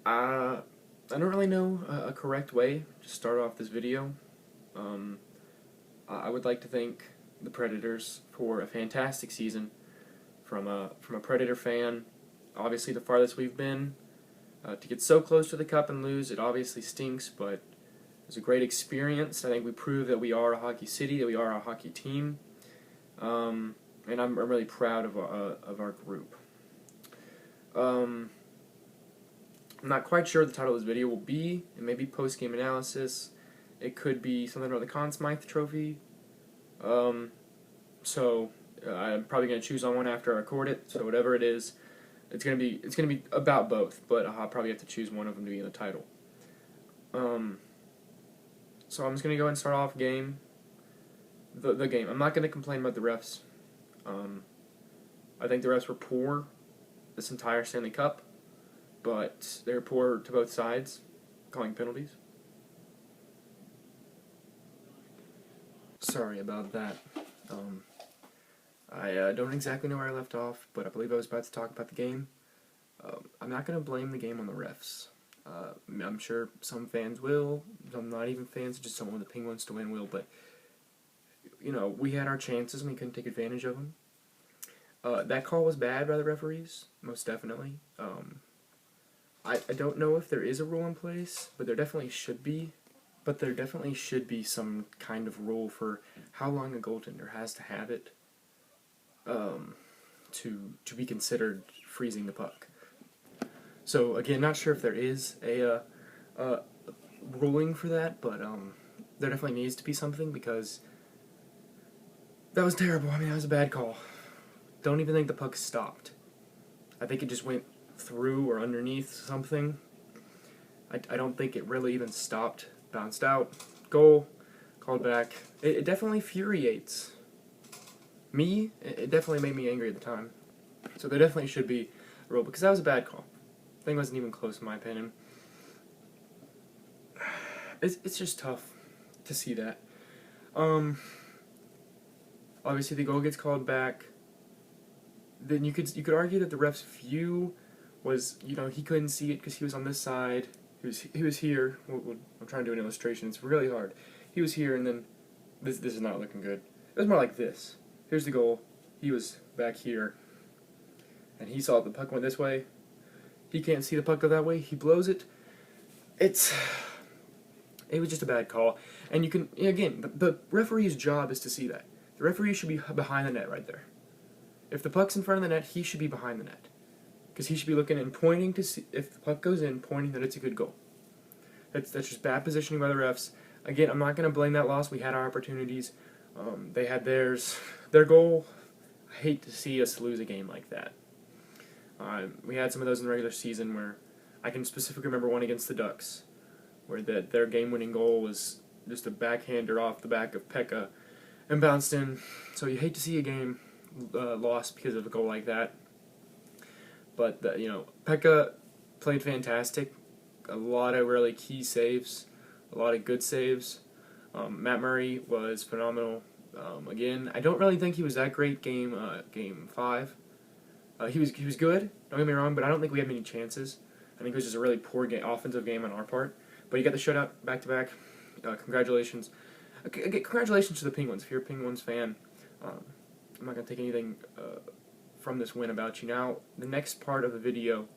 I don't really know a correct way to start off this video. I would like to thank the Predators for a fantastic season. From a Predator fan, obviously the farthest we've been. To get so close to the cup and lose, it obviously stinks, but it was a great experience. I think we proved that we are a hockey city, that we are a hockey team, and I'm really proud of our group. I'm not quite sure what the title of this video will be. It may be post-game analysis. It could be something about the Conn Smythe Trophy. So I'm probably gonna choose on one after I record it. So whatever it is, it's gonna be about both. But I'll probably have to choose one of them to be in the title. So I'm just gonna go ahead and start off game. The game. I'm not gonna complain about the refs. I think the refs were poor this entire Stanley Cup, but they were poor to both sides, calling penalties. Sorry about that. I don't exactly know where I left off, but I believe I was about to talk about the game. I'm not going to blame the game on the refs. I'm sure some fans will, some not even fans, just someone the Penguins to win will, but, you know, we had our chances and we couldn't take advantage of them. That call was bad by the referees, most definitely. I don't know if there is a rule in place, but there definitely should be. But there definitely should be some kind of rule for how long a goaltender has to have it to be considered freezing the puck. So again, not sure if there is a ruling for that, but there definitely needs to be something because that was terrible. I mean, that was a bad call. Don't even think the puck stopped. I think it just went through or underneath something. I don't think it really even stopped. Bounced out, goal, called back. It definitely infuriates me. It definitely made me angry at the time. So there definitely should be a rule because that was a bad call. The thing wasn't even close in my opinion. It's just tough to see that. Obviously the goal gets called back. Then you could argue that the ref's view was, you know, he couldn't see it because he was on this side. He was here. I'm trying to do an illustration. It's really hard. He was here, and then this is not looking good. It was more like this. Here's the goal. He was back here, and he saw the puck went this way. He can't see the puck go that way. He blows it. It was just a bad call. And you can, again, the referee's job is to see that. The referee should be behind the net right there. If the puck's in front of the net, he should be behind the net. Because he should be looking and pointing to see if the puck goes in, pointing that it's a good goal. That's just bad positioning by the refs. Again, I'm not going to blame that loss. We had our opportunities. They had theirs. Their goal, I hate to see us lose a game like that. We had some of those in the regular season where I can specifically remember one against the Ducks, where their game-winning goal was just a backhander off the back of Pekka and bounced in. So you hate to see a game lost because of a goal like that. But, Pekka played fantastic. A lot of really key saves. A lot of good saves. Matt Murray was phenomenal. Again, I don't really think he was that great game 5. He was good, don't get me wrong, but I don't think we had many chances. I think it was just a really poor offensive game on our part. But you got the shutout back-to-back. Congratulations. Okay, congratulations to the Penguins. If you're a Penguins fan, I'm not going to take anything from this win about you. Now, the next part of the video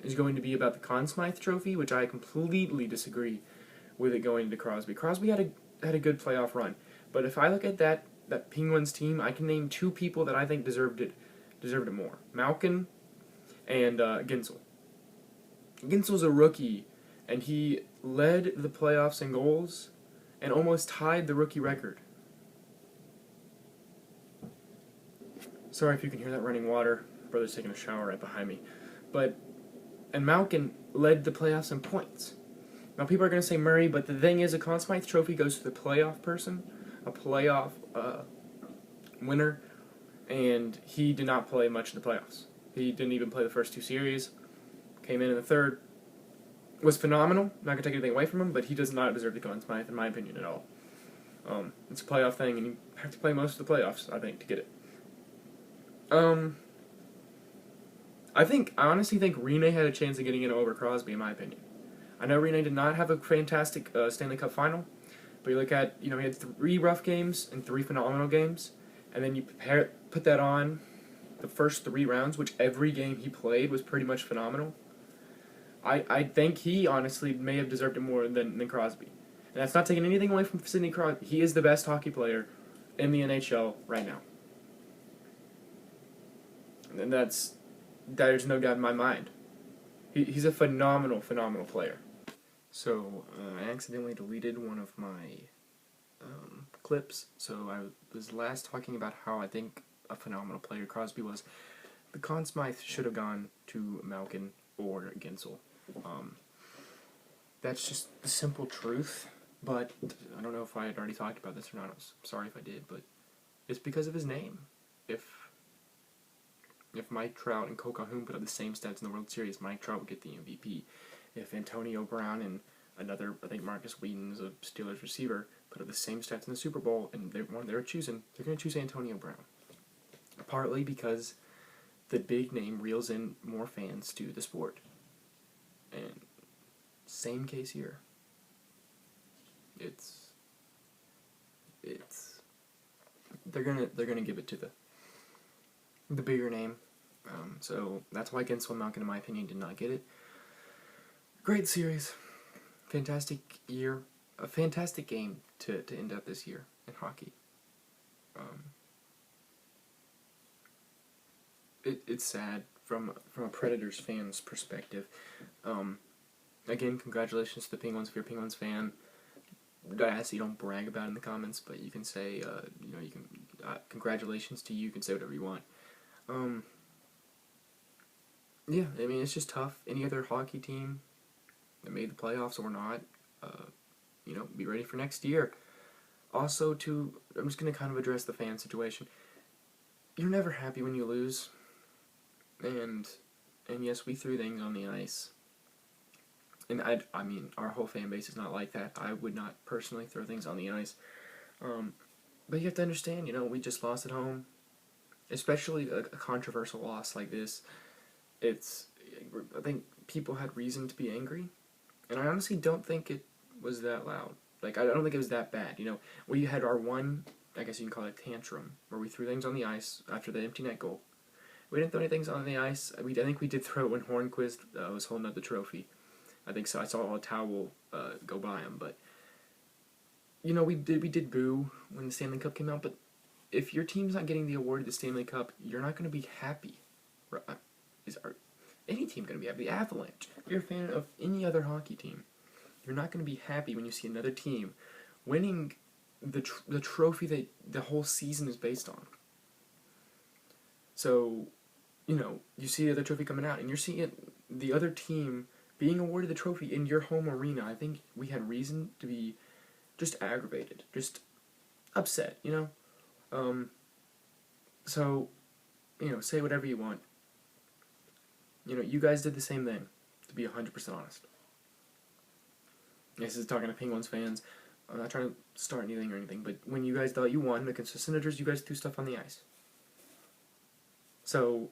is going to be about the Conn Smythe Trophy, which I completely disagree with it going to Crosby. Crosby had a good playoff run, but if I look at that Penguins team, I can name 2 people that I think deserved it more: Malkin and Ginsel. Ginsel's a rookie, and he led the playoffs in goals and almost tied the rookie record. Sorry if you can hear that running water. Brother's taking a shower right behind me. And Malkin led the playoffs in points. Now people are going to say Murray, but the thing is, a Conn Smythe Trophy goes to the playoff person, a playoff winner, and he did not play much in the playoffs. He didn't even play the first 2 series. Came in the third. Was phenomenal. Not going to take anything away from him, but he does not deserve the Conn Smythe, in my opinion, at all. It's a playoff thing, and you have to play most of the playoffs, I think, to get it. I honestly think Rene had a chance of getting it over Crosby, in my opinion. I know Rene did not have a fantastic Stanley Cup final, but you look at, he had 3 rough games and 3 phenomenal games, and then you put that on the first 3 rounds, which every game he played was pretty much phenomenal. I think he honestly may have deserved it more than Crosby. And that's not taking anything away from Sidney Crosby. He is the best hockey player in the NHL right now. And there's no doubt in my mind. He's a phenomenal player. So, I accidentally deleted one of my clips. So I was last talking about how I think a phenomenal player Crosby was. The Conn Smythe should have gone to Malkin or Gensel. That's just the simple truth. But I don't know if I had already talked about this or not. I'm sorry if I did, but it's because of his name. If Mike Trout and Cole Calhoun put up the same stats in the World Series, Mike Trout would get the MVP. If Antonio Brown and another, I think Marcus Whedon's a Steelers receiver, put up the same stats in the Super Bowl, and they're going to choose Antonio Brown. Partly because the big name reels in more fans to the sport. And same case here. They're gonna give it to the bigger name. So that's why Gensel and Malkin, in my opinion, did not get it. Great series, fantastic year, a fantastic game to end up this year in hockey. It's sad from a Predators fan's perspective. Again, congratulations to the Penguins if you're a Penguins fan. I ask you don't brag about it in the comments, but you can say, you can congratulations to you. You can say whatever you want. Yeah, I mean, it's just tough. Any other hockey team that made the playoffs or not, be ready for next year. Also, I'm just going to kind of address the fan situation. You're never happy when you lose. And yes, we threw things on the ice. And I mean, our whole fan base is not like that. I would not personally throw things on the ice. But you have to understand, we just lost at home. Especially a controversial loss like this. I think people had reason to be angry. And I honestly don't think it was that loud. Like, I don't think it was that bad. We had our one, I guess you can call it tantrum, where we threw things on the ice after the empty net goal. We didn't throw any things on the ice. I think we did throw it when Hornquist was holding up the trophy. I think so. I saw a towel go by him, but we did boo when the Stanley Cup came out. But if your team's not getting the award of the Stanley Cup, you're not going to be happy. Is any team going to be happy? The Avalanche. If you're a fan of any other hockey team, you're not going to be happy when you see another team winning the trophy that the whole season is based on. So, you see the other trophy coming out, and you're seeing the other team being awarded the trophy in your home arena. I think we had reason to be just aggravated, just upset, So, say whatever you want. You guys did the same thing, to be 100% honest. This is talking to Penguins fans. I'm not trying to start anything or anything, but when you guys thought you won against the Senators, you guys threw stuff on the ice. So,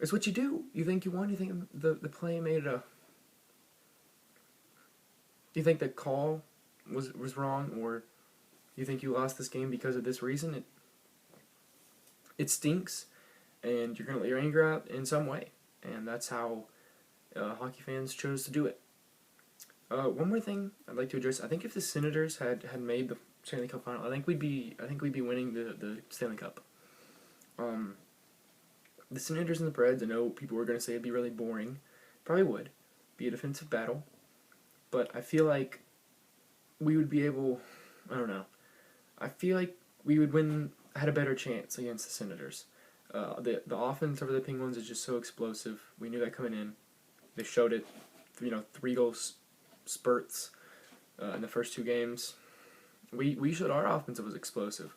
it's what you do. You think you won, you think the play made you think the call was wrong, or you think you lost this game because of this reason. It stinks, and you're going to let your anger out in some way. And that's how hockey fans chose to do it. One more thing I'd like to address. I think if the Senators had made the Stanley Cup final, I think we'd be winning the Stanley Cup. The Senators and the Preds, I know people were going to say it'd be really boring. Probably would. Be a defensive battle. But I feel like we would be able, I don't know. I feel like we would had a better chance against the Senators. The offense over the Penguins is just so explosive. We knew that coming in. They showed it, 3-goal spurts in the first 2 games. We showed our offense was explosive.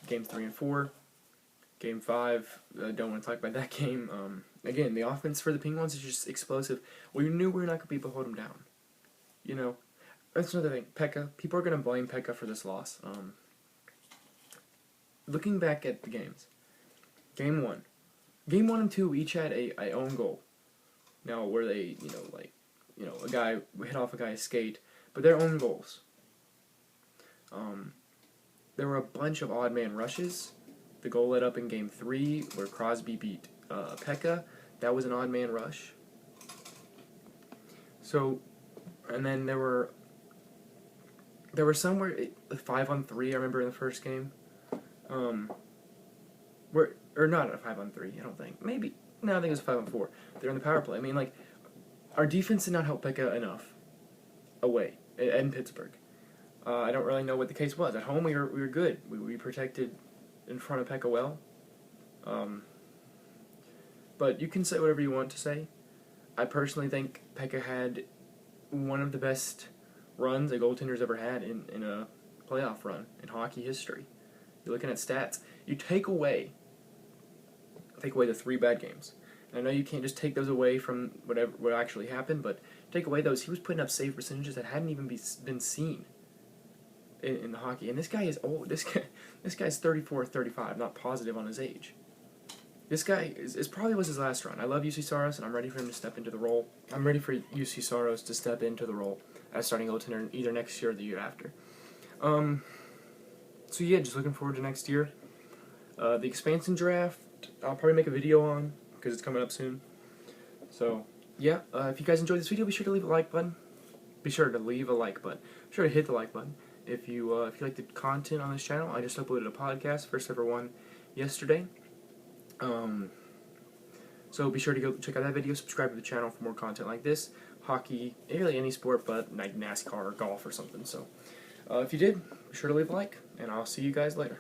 Games 3 and 4. Game 5, don't want to talk about that game. Again, the offense for the Penguins is just explosive. We knew we were not going to be able to hold them down. That's another thing. Pekka. People are going to blame Pekka for this loss. Looking back at the games. Game 1, Game 1 and 2 each had a own goal. Now, where they, a guy hit off a guy's skate, but their own goals. There were a bunch of odd man rushes. The goal led up in Game 3 where Crosby beat Pekka. That was an odd man rush. So, and then there were some where 5-on-3. I remember in the first game, or not a 5-on-3. I don't think. Maybe no, I think it was 5-on-4. They're in the power play. I mean, like, our defense did not help Pekka enough away in Pittsburgh. I don't really know what the case was. At home, we were good. We protected in front of Pekka well. But you can say whatever you want to say. I personally think Pekka had one of the best runs a goaltender's ever had in a playoff run in hockey history. You're looking at stats. You take away the 3 bad games. And I know you can't just take those away from what actually happened, but take away those. He was putting up save percentages that hadn't even been seen in the hockey. And this guy is old. This guy's 34 or 35, not positive on his age. This guy is probably was his last run. I love UC Saros, and I'm ready for him to step into the role. I'm ready for UC Saros to step into the role as starting goaltender either next year or the year after. So yeah, just looking forward to next year. The expansion draft, I'll probably make a video on because it's coming up soon. So yeah, if you guys enjoyed this video, be sure to leave a like button. Be sure to hit the like button. If you like the content on this channel, I just uploaded a podcast, first ever one, yesterday. So be sure to go check out that video, subscribe to the channel for more content like this, hockey, really any sport but like NASCAR or golf or something. So if you did, be sure to leave a like, and I'll see you guys later.